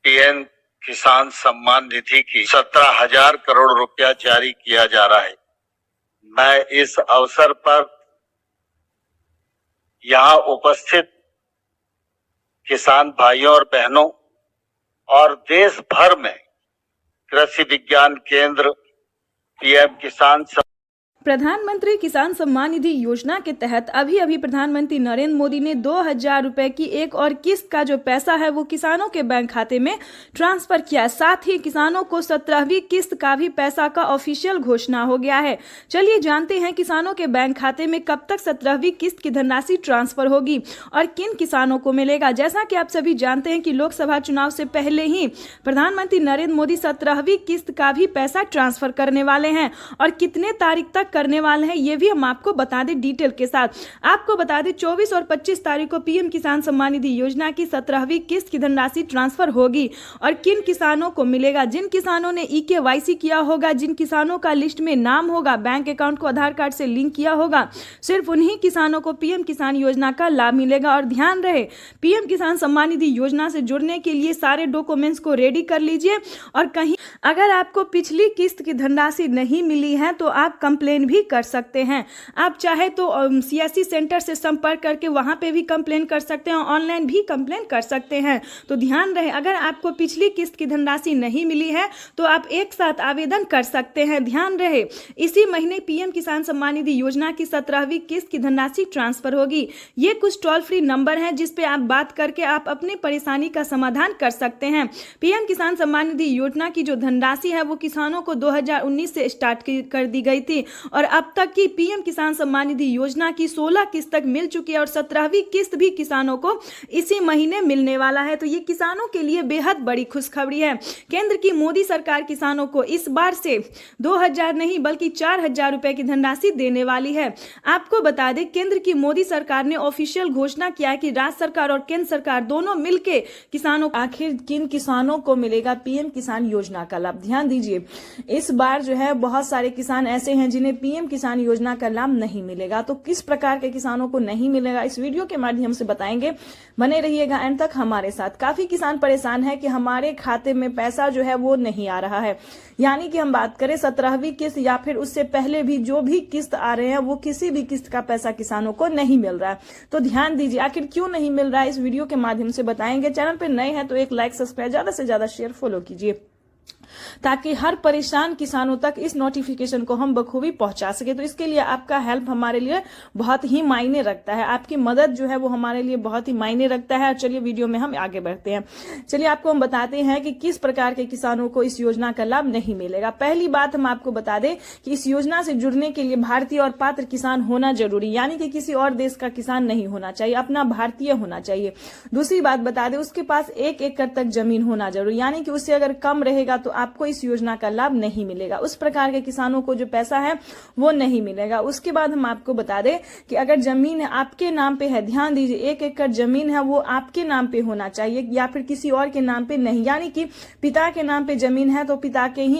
PM किसान सम्मान निधि की 17,000 करोड़ रुपया जारी किया जा रहा है। मैं इस अवसर पर यहाँ उपस्थित किसान भाइयों और बहनों और देश भर में कृषि विज्ञान केंद्र पीएम किसान प्रधानमंत्री किसान सम्मान निधि योजना के तहत अभी प्रधानमंत्री नरेंद्र मोदी ने 2,000 रुपए की एक और किस्त का जो पैसा है वो किसानों के बैंक खाते में ट्रांसफर किया। साथ ही किसानों को 17वीं किस्त का भी पैसा का ऑफिशियल घोषणा हो गया है। चलिए जानते हैं किसानों के बैंक खाते में कब तक 17वीं किस्त की धनराशि ट्रांसफर होगी और किन किसानों को मिलेगा। जैसा कि आप सभी जानते हैं कि लोकसभा चुनाव से पहले ही प्रधानमंत्री नरेंद्र मोदी 17वीं किस्त का भी पैसा ट्रांसफर करने वाले हैं और कितने तारीख तक करने वाले हैं ये भी हम आपको बता दें डिटेल के साथ। आपको बता दें 24 और 25 तारीख को पीएम किसान सम्मान निधि योजना की 17वीं किस्त की धनराशि ट्रांसफर होगी और किन किसानों को मिलेगा। जिन किसानों ने ईकेवाईसी किया होगा, जिन किसानों का लिस्ट में नाम होगा, बैंक अकाउंट को आधार कार्ड से लिंक किया होगा, सिर्फ उन्हीं किसानों को पीएम किसान योजना का लाभ मिलेगा। और ध्यान रहे, पीएम किसान सम्मान निधि योजना से जुड़ने के लिए सारे डॉक्यूमेंट्स को रेडी कर लीजिए। और कहीं अगर आपको पिछली किस्त की धनराशि नहीं मिली है तो आप कंप्लेन भी कर सकते हैं। आप चाहे तो सीएससी सेंटर से संपर्क करके वहां पे भी कंप्लेन कर सकते हैं, ऑनलाइन भी कंप्लेन कर सकते हैं। तो ध्यान रहे, अगर आपको पिछली किस्त की धनराशि नहीं मिली है तो आप एक साथ आवेदन कर सकते हैं। ध्यान रहे, इसी महीने पीएम किसान सम्मान निधि योजना की 17वीं किस्त की धनराशि ट्रांसफर होगी। ये कुछ टोल फ्री नंबर है जिस पे आप बात करके आप अपनी परेशानी का समाधान कर सकते हैं। पीएम किसान सम्मान निधि योजना की जो धनराशि है वो किसानों को 2019 से स्टार्ट कर दी गई थी और अब तक की पीएम किसान सम्मान निधि योजना की 16 किस्त तक मिल चुकी है और 17वीं किस्त भी किसानों को इसी महीने मिलने वाला है। तो ये किसानों के लिए बेहद बड़ी खुशखबरी है। केंद्र की मोदी सरकार किसानों को इस बार से 2,000 नहीं बल्कि 4,000 रुपए की धनराशि देने वाली है। आपको बता दें, केंद्र की मोदी सरकार ने ऑफिशियल घोषणा किया है कि राज्य सरकार और केंद्र सरकार दोनों मिलकर किसानों आखिर किन किसानों को मिलेगा पीएम किसान योजना का लाभ। ध्यान दीजिए, इस बार जो है बहुत सारे किसान ऐसे हैं जिन्हें पीएम किसान योजना का लाभ नहीं मिलेगा। तो किस प्रकार के किसानों को नहीं मिलेगा इस वीडियो के माध्यम से बताएंगे। बने रहिएगा एंड तक हमारे साथ। काफी किसान परेशान है कि हमारे खाते में पैसा जो है वो नहीं आ रहा है। यानी कि हम बात करें 17वीं किस्त या फिर उससे पहले भी जो भी किस्त आ रहे हैं वो किसी भी किस्त का पैसा किसानों को नहीं मिल रहा है। तो ध्यान दीजिए, आखिर क्यों नहीं मिल रहा है इस वीडियो के माध्यम से बताएंगे। चैनल पर नए हैं तो एक लाइक, सब्सक्राइब, ज्यादा से ज्यादा शेयर, फॉलो कीजिए ताकि हर परेशान किसानों तक इस नोटिफिकेशन को हम बखूबी पहुंचा सके। तो इसके लिए आपका हेल्प हमारे लिए बहुत ही मायने रखता है, आपकी मदद जो है वो हमारे लिए बहुत ही मायने रखता है। चलिए वीडियो में हम आगे बढ़ते हैं। चलिए आपको हम बताते हैं कि किस प्रकार के किसानों को इस योजना का लाभ नहीं मिलेगा। पहली बात हम आपको बता दें कि इस योजना से जुड़ने के लिए भारतीय और पात्र किसान होना जरूरी, यानी कि किसी और देश का किसान नहीं होना चाहिए, अपना भारतीय होना चाहिए। दूसरी बात बता दें, उसके पास 1 एकड़ तक जमीन होना जरूरी, यानी कि उससे अगर कम रहेगा तो आपको इस योजना का लाभ नहीं मिलेगा। उस प्रकार के किसानों को जो पैसा है वो नहीं मिलेगा। उसके बाद हम आपको बता दें कि अगर जमीन आपके नाम पे है, ध्यान दीजिए 1 एकड़ जमीन है वो आपके नाम पे होना चाहिए या फिर किसी और के नाम पे नहीं, यानी कि पिता के नाम पे जमीन है तो पिता के ही